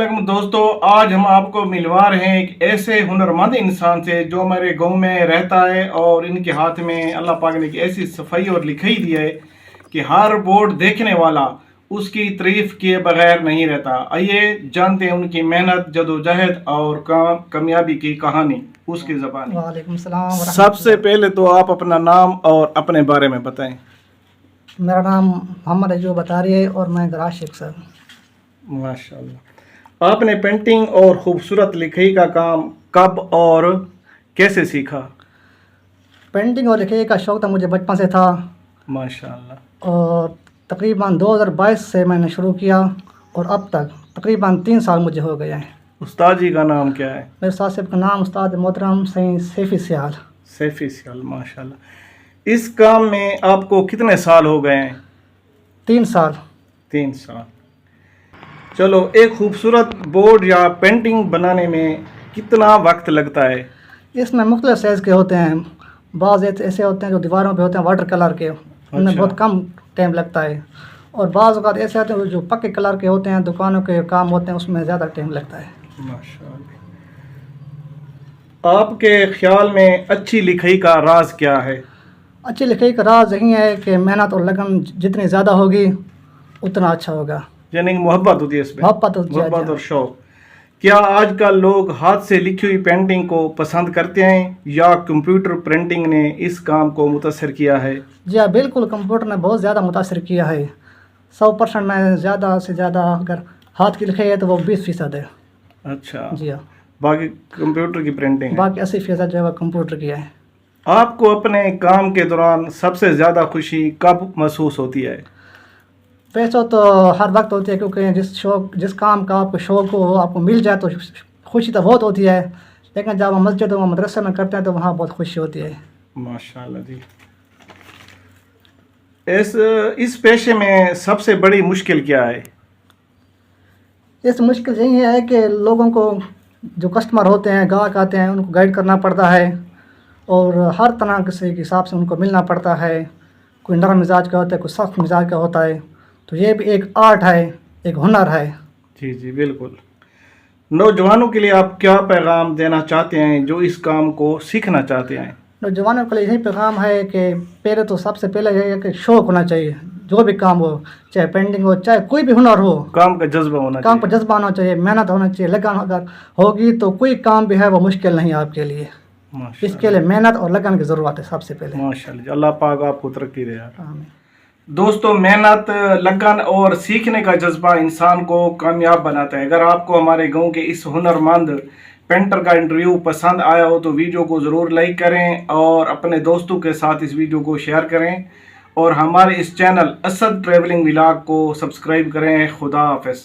वालेकुम दोस्तों, आज हम आपको मिलवा रहे हैं एक ऐसे हुनरमंद इंसान से जो हमारे गांव में रहता है और इनके हाथ में अल्लाह पाक ने एक ऐसी सफाई और लिखाई दी है कि हर बोर्ड देखने वाला उसकी तारीफ किए बगैर नहीं रहता। आइए जानते हैं उनकी मेहनत, जदोजहद और कामयाबी की कहानी उसकी ज़बान। वालेकुम सलाम। सबसे पहले तो आप अपना नाम और अपने बारे में बताएं। मेरा नाम मोहम्मद अजूब अतारी है और मैं गराज शेख सर। माशाल्लाह। आपने पेंटिंग और खूबसूरत लिखाई का काम कब और कैसे सीखा? पेंटिंग और लिखाई का शौक़ तो मुझे बचपन से था माशाल्लाह। और तकरीबन 2022 से मैंने शुरू किया और अब तक तकरीबन 3 साल मुझे हो गए हैं। उस्ताद जी का नाम क्या है? मेरे उस्ताद साहब का नाम उस्ताद मोहतरम सईद सैफी सियाल। सैफी सियाल, माशाल्लाह। इस काम में आपको कितने साल हो गए हैं? 3 साल। 3 साल। चलो, एक खूबसूरत बोर्ड या पेंटिंग बनाने में कितना वक्त लगता है? इसमें मुख्तलिफ साइज़ के होते हैं। बाज़ ऐसे होते हैं जो दीवारों पे होते हैं वाटर कलर के, उनमें बहुत कम टाइम लगता है। और बाज़ औक़ात ऐसे होते हैं जो पक्के कलर के होते हैं, दुकानों के काम होते हैं, उसमें ज़्यादा टाइम लगता है। माशाअल्लाह। आपके ख्याल में अच्छी लिखाई का राज क्या है? अच्छी लिखाई का राज यही है कि मेहनत और लगन जितनी ज़्यादा होगी उतना अच्छा होगा। यानी मोहब्बत होती है इसमें, मोहब्बत और शौक। क्या आजकल लोग हाथ से लिखी हुई पेंटिंग को पसंद करते हैं या कंप्यूटर प्रिंटिंग ने इस काम को मुतासर किया है? जी हाँ, बिल्कुल कंप्यूटर ने बहुत ज़्यादा मुतासर किया है। 100% में ज़्यादा से ज़्यादा अगर हाथ की लिखाई है तो वो 20% है। अच्छा जी हाँ, बाकी कंप्यूटर की प्रिंटिंग है। बाकी 80% जो है वो कंप्यूटर की है। आपको अपने काम के दौरान सबसे ज़्यादा खुशी कब महसूस होती है? पैसों तो हर वक्त होती है, क्योंकि जिस काम का आपको शौक़ हो वो आपको मिल जाए तो खुशी तो बहुत होती है, लेकिन जब हम मस्जिद व मदरसे में करते हैं तो वहाँ बहुत खुशी होती है। माशाल्लाह जी। इस पेशे में सबसे बड़ी मुश्किल क्या है? इस मुश्किल यही है कि लोगों को, जो कस्टमर होते हैं, ग्राहक आते हैं, उनको गाइड करना पड़ता है और हर तरह के हिसाब से उनको मिलना पड़ता है। कोई नरम मिजाज का होता है, कोई सख्त मिजाज का होता है, तो ये भी एक आर्ट है, एक हुनर है। जी जी बिल्कुल। नौजवानों के लिए आप क्या पैगाम देना चाहते हैं जो इस काम को सीखना चाहते हैं? नौजवानों के लिए यही पैगाम है कि पहले तो सबसे पहले ये है कि शौक़ होना चाहिए। जो भी काम हो, चाहे पेंटिंग हो, चाहे कोई भी हुनर हो, काम का जज्बा होना चाहिए। काम का जज्बा होना चाहिए, मेहनत होना चाहिए, लगन अगर होगी तो कोई काम भी है वो मुश्किल नहीं है आपके लिए। इसके लिए मेहनत और लगन की ज़रूरत है सबसे पहले। माशाल्लाह, अल्लाह पाक आपको तरक्की दे। दोस्तों, मेहनत, लगन और सीखने का जज्बा इंसान को कामयाब बनाता है। अगर आपको हमारे गांव के इस हुनरमंद पेंटर का इंटरव्यू पसंद आया हो तो वीडियो को ज़रूर लाइक करें और अपने दोस्तों के साथ इस वीडियो को शेयर करें और हमारे इस चैनल असद ट्रैवलिंग व्लॉग को सब्सक्राइब करें। खुदा हाफिज़।